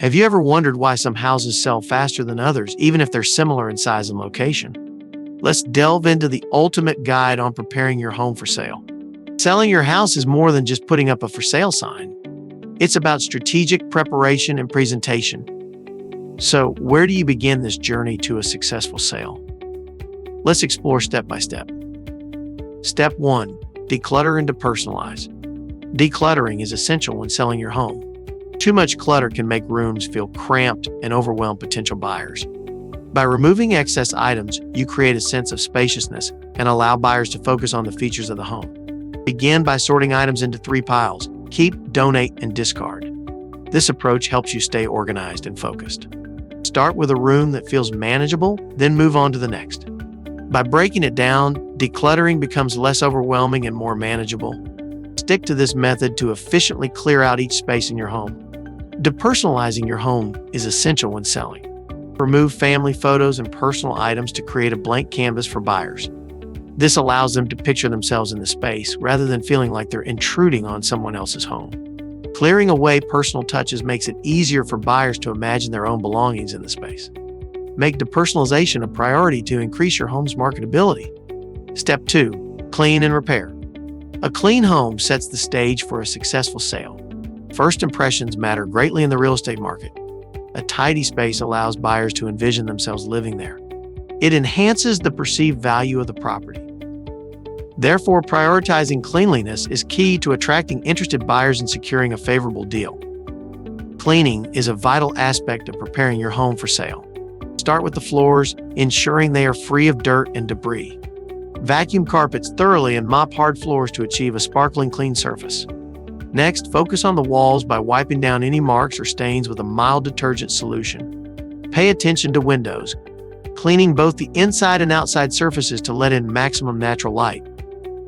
Have you ever wondered why some houses sell faster than others, even if they're similar in size and location? Let's delve into the ultimate guide on preparing your home for sale. Selling your house is more than just putting up a for sale sign. It's about strategic preparation and presentation. So, where do you begin this journey to a successful sale? Let's explore step by step. Step 1. Declutter and depersonalize. Decluttering is essential when selling your home. Too much clutter can make rooms feel cramped and overwhelm potential buyers. By removing excess items, you create a sense of spaciousness and allow buyers to focus on the features of the home. Begin by sorting items into 3 piles: keep, donate, and discard. This approach helps you stay organized and focused. Start with a room that feels manageable, then move on to the next. By breaking it down, decluttering becomes less overwhelming and more manageable. Stick to this method to efficiently clear out each space in your home. Depersonalizing your home is essential when selling. Remove family photos and personal items to create a blank canvas for buyers. This allows them to picture themselves in the space rather than feeling like they're intruding on someone else's home. Clearing away personal touches makes it easier for buyers to imagine their own belongings in the space. Make depersonalization a priority to increase your home's marketability. Step 2. Clean and repair. A clean home sets the stage for a successful sale. First impressions matter greatly in the real estate market. A tidy space allows buyers to envision themselves living there. It enhances the perceived value of the property. Therefore, prioritizing cleanliness is key to attracting interested buyers and securing a favorable deal. Cleaning is a vital aspect of preparing your home for sale. Start with the floors, ensuring they are free of dirt and debris. Vacuum carpets thoroughly and mop hard floors to achieve a sparkling clean surface. Next, focus on the walls by wiping down any marks or stains with a mild detergent solution. Pay attention to windows, cleaning both the inside and outside surfaces to let in maximum natural light.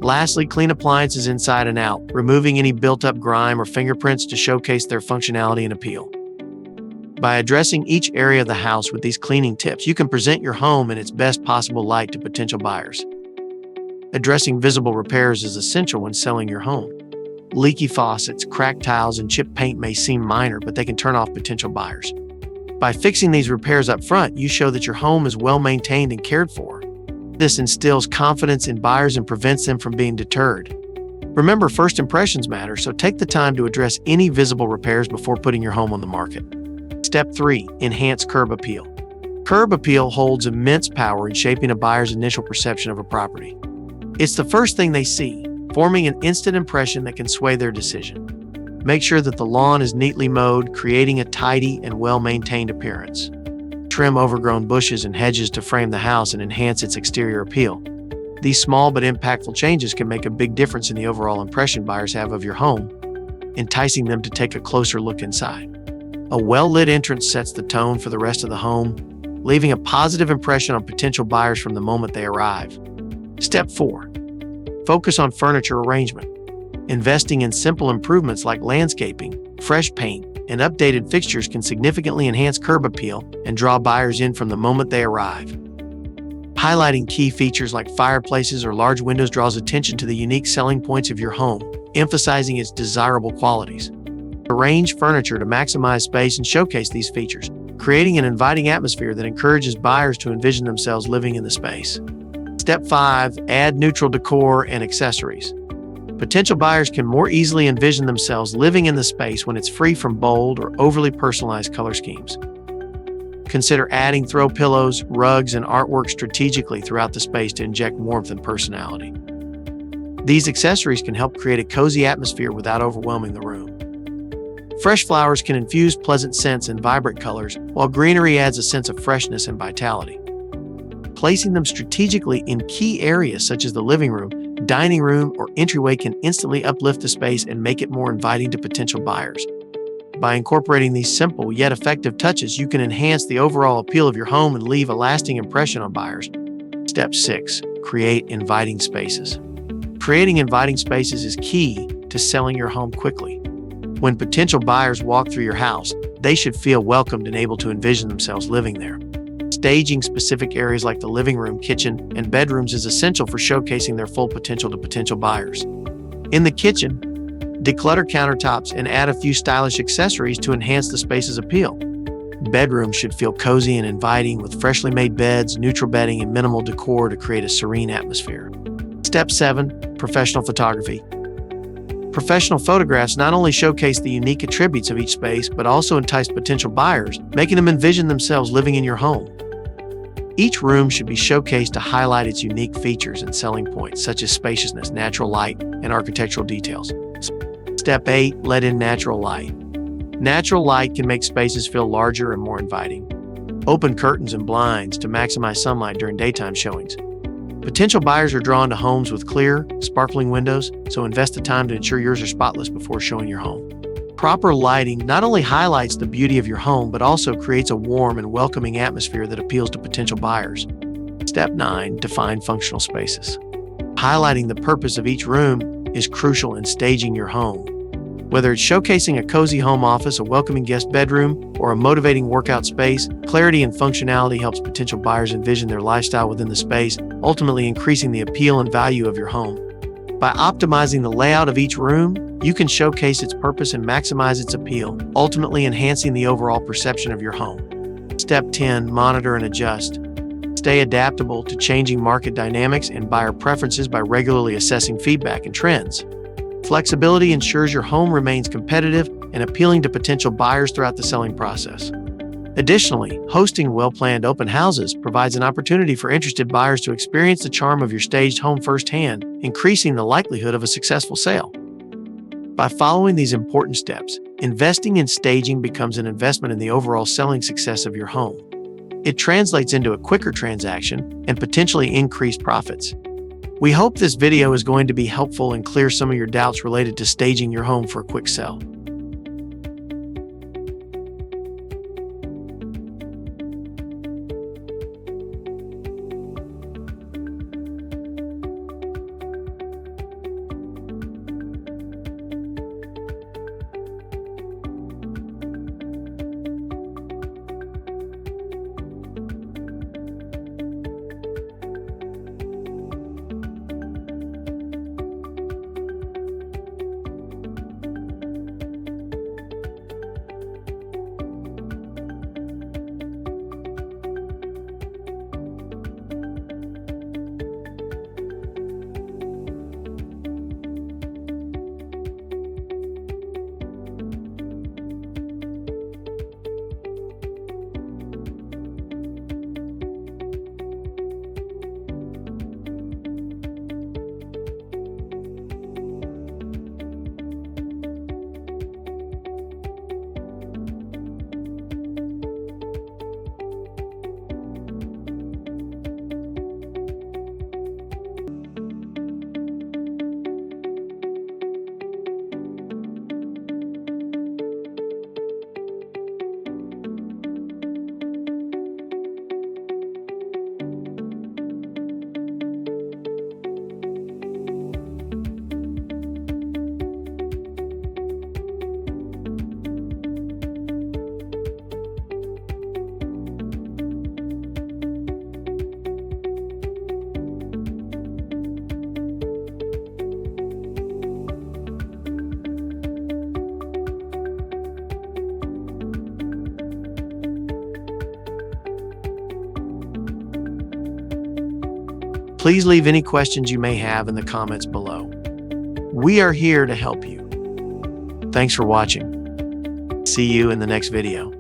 Lastly, clean appliances inside and out, removing any built-up grime or fingerprints to showcase their functionality and appeal. By addressing each area of the house with these cleaning tips, you can present your home in its best possible light to potential buyers. Addressing visible repairs is essential when selling your home. Leaky faucets, cracked tiles, and chipped paint may seem minor, but they can turn off potential buyers. By fixing these repairs up front, you show that your home is well maintained and cared for. This instills confidence in buyers and prevents them from being deterred. Remember, first impressions matter, so take the time to address any visible repairs before putting your home on the market. Step 3. Enhance curb appeal. Curb appeal holds immense power in shaping a buyer's initial perception of a property. It's the first thing they see, forming an instant impression that can sway their decision. Make sure that the lawn is neatly mowed, creating a tidy and well-maintained appearance. Trim overgrown bushes and hedges to frame the house and enhance its exterior appeal. These small but impactful changes can make a big difference in the overall impression buyers have of your home, enticing them to take a closer look inside. A well-lit entrance sets the tone for the rest of the home, leaving a positive impression on potential buyers from the moment they arrive. Step 4. Focus on furniture arrangement. Investing in simple improvements like landscaping, fresh paint, and updated fixtures can significantly enhance curb appeal and draw buyers in from the moment they arrive. Highlighting key features like fireplaces or large windows draws attention to the unique selling points of your home, emphasizing its desirable qualities. Arrange furniture to maximize space and showcase these features, creating an inviting atmosphere that encourages buyers to envision themselves living in the space. Step 5. Add neutral decor and accessories. Potential buyers can more easily envision themselves living in the space when it's free from bold or overly personalized color schemes. Consider adding throw pillows, rugs, and artwork strategically throughout the space to inject warmth and personality. These accessories can help create a cozy atmosphere without overwhelming the room. Fresh flowers can infuse pleasant scents and vibrant colors, while greenery adds a sense of freshness and vitality. Placing them strategically in key areas such as the living room, dining room, or entryway can instantly uplift the space and make it more inviting to potential buyers. By incorporating these simple yet effective touches, you can enhance the overall appeal of your home and leave a lasting impression on buyers. Step 6. Create inviting spaces. Creating inviting spaces is key to selling your home quickly. When potential buyers walk through your house, they should feel welcomed and able to envision themselves living there. Staging specific areas like the living room, kitchen, and bedrooms is essential for showcasing their full potential to potential buyers. In the kitchen, declutter countertops and add a few stylish accessories to enhance the space's appeal. Bedrooms should feel cozy and inviting with freshly made beds, neutral bedding, and minimal decor to create a serene atmosphere. Step 7. Professional photography. Professional photographs not only showcase the unique attributes of each space, but also entice potential buyers, making them envision themselves living in your home. Each room should be showcased to highlight its unique features and selling points, such as spaciousness, natural light, and architectural details. Step 8. Let in natural light. Natural light can make spaces feel larger and more inviting. Open curtains and blinds to maximize sunlight during daytime showings. Potential buyers are drawn to homes with clear, sparkling windows, so invest the time to ensure yours are spotless before showing your home. Proper lighting not only highlights the beauty of your home, but also creates a warm and welcoming atmosphere that appeals to potential buyers. Step 9. Define functional spaces. Highlighting the purpose of each room is crucial in staging your home. Whether it's showcasing a cozy home office, a welcoming guest bedroom, or a motivating workout space, clarity and functionality helps potential buyers envision their lifestyle within the space, ultimately increasing the appeal and value of your home. By optimizing the layout of each room, you can showcase its purpose and maximize its appeal, ultimately enhancing the overall perception of your home. Step 10. Monitor and adjust. Stay adaptable to changing market dynamics and buyer preferences by regularly assessing feedback and trends. Flexibility ensures your home remains competitive and appealing to potential buyers throughout the selling process. Additionally, hosting well-planned open houses provides an opportunity for interested buyers to experience the charm of your staged home firsthand, increasing the likelihood of a successful sale. By following these important steps, investing in staging becomes an investment in the overall selling success of your home. It translates into a quicker transaction and potentially increased profits. We hope this video is going to be helpful and clear some of your doubts related to staging your home for a quick sell. Please leave any questions you may have in the comments below. We are here to help you. Thanks for watching. See you in the next video.